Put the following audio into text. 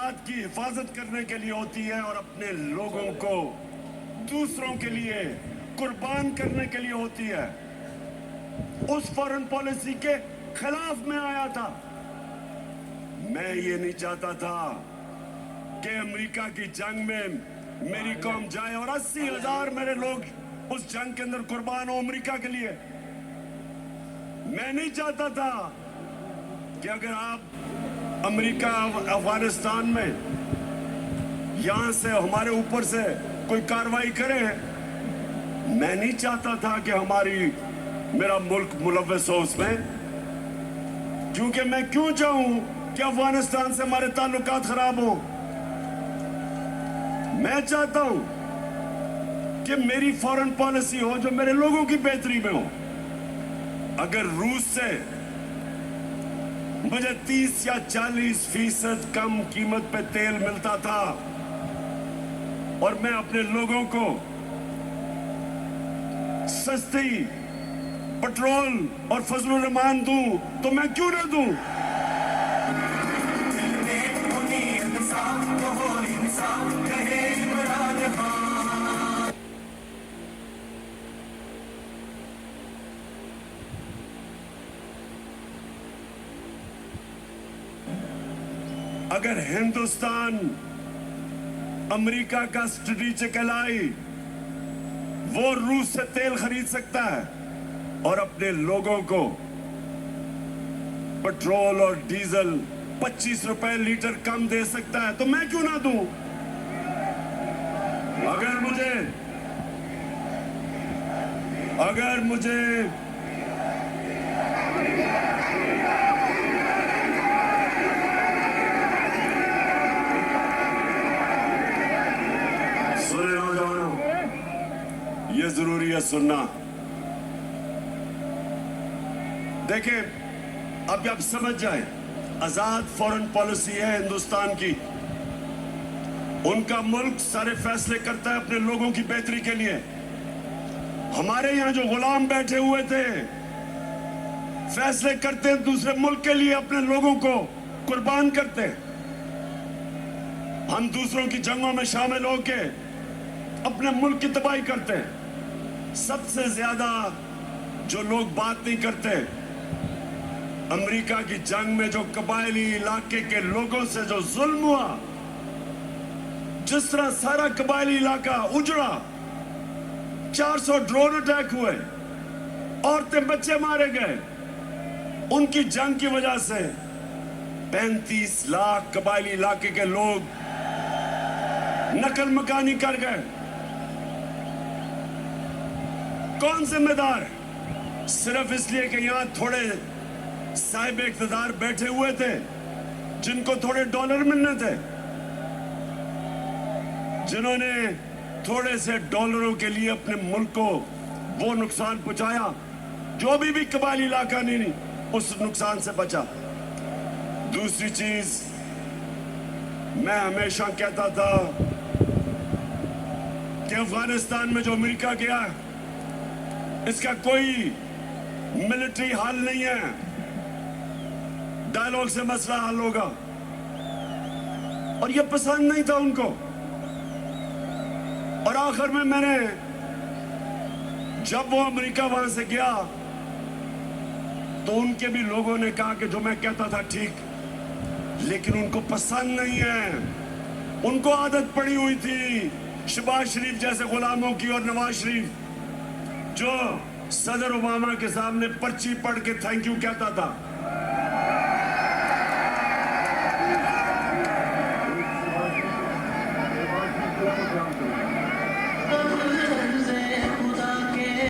जात की हिफाजत करने के लिए होती है और अपने लोगों को दूसरों के लिए कुर्बान करने के लिए होती है। उस फॉरेन पॉलिसी के खिलाफ मैं आया था। मैं ये नहीं चाहता था कि अमेरिका की जंग में मेरी कौम जाए और 80,000 मेरे लोग उस जंग के अंदर कुर्बान हो अमेरिका के लिए। मैं नहीं चाहता था कि अगर आप अमेरिका अफगानिस्तान में यहां से हमारे ऊपर से कोई कार्रवाई करे। मैं नहीं चाहता था कि मेरा मुल्क मुलव्वस हो उसमें, क्योंकि मैं क्यों चाहूं कि अफगानिस्तान से हमारे ताल्लुकात खराब हो। मैं चाहता हूं कि मेरी फॉरेन पॉलिसी हो जो मेरे लोगों की बेहतरी में हो। अगर रूस से मुझे 30 या 40% कम कीमत पे तेल मिलता था और मैं अपने लोगों को सस्ती पेट्रोल और फजलुर रहमान दूं, तो मैं क्यों ना दूं। अगर हिंदुस्तान अमेरिका का स्ट्रेटेजिक एलाई वो रूस से तेल खरीद सकता है और अपने लोगों को पेट्रोल और डीजल 25 रुपए लीटर कम दे सकता है, तो मैं क्यों ना दूं। अगर मुझे सुने नौजवानों, ये जरूरी है सुनना। देखिए, अब आप समझ जाए, आजाद फॉरेन पॉलिसी है हिंदुस्तान की। उनका मुल्क सारे फैसले करता है अपने लोगों की बेहतरी के लिए। हमारे यहां जो गुलाम बैठे हुए थे फैसले करते हैं दूसरे मुल्क के लिए, अपने लोगों को कुर्बान करते हैं। हम दूसरों की जंगों में शामिल होके अपने मुल्क की तबाही करते हैं। सबसे ज्यादा जो लोग बात नहीं करते, अमेरिका की जंग में जो कबायली इलाके के लोगों से जो जुल्म हुआ, जिस तरह सारा कबायली इलाका उजड़ा, 400 ड्रोन अटैक हुए, औरतें बच्चे मारे गए, उनकी जंग की वजह से 35 लाख कबायली इलाके के लोग नकल मकानी कर गए। कौन जिम्मेदार है? सिर्फ इसलिए कि यहां थोड़े साहिब इख्तिदार बैठे हुए थे जिनको थोड़े डॉलर मिलने थे, जिन्होंने थोड़े से डॉलरों के लिए अपने मुल्क को वो नुकसान पहुंचाया जो भी कबायली इलाका नहीं उस नुकसान से बचा। दूसरी चीज, मैं हमेशा कहता था कि अफगानिस्तान में जो अमेरिका गया इसका कोई मिलिट्री हल नहीं है, डायलॉग से मसला हल होगा। और ये पसंद नहीं था उनको। और आखिर में मैंने, जब वो अमेरिका वहां से गया तो उनके भी लोगों ने कहा कि जो मैं कहता था ठीक, लेकिन उनको पसंद नहीं है। उनको आदत पड़ी हुई थी शहबाज शरीफ जैसे गुलामों की और नवाज शरीफ जो सदर ओबामा के सामने पर्ची पढ़ के थैंक यू कहता था।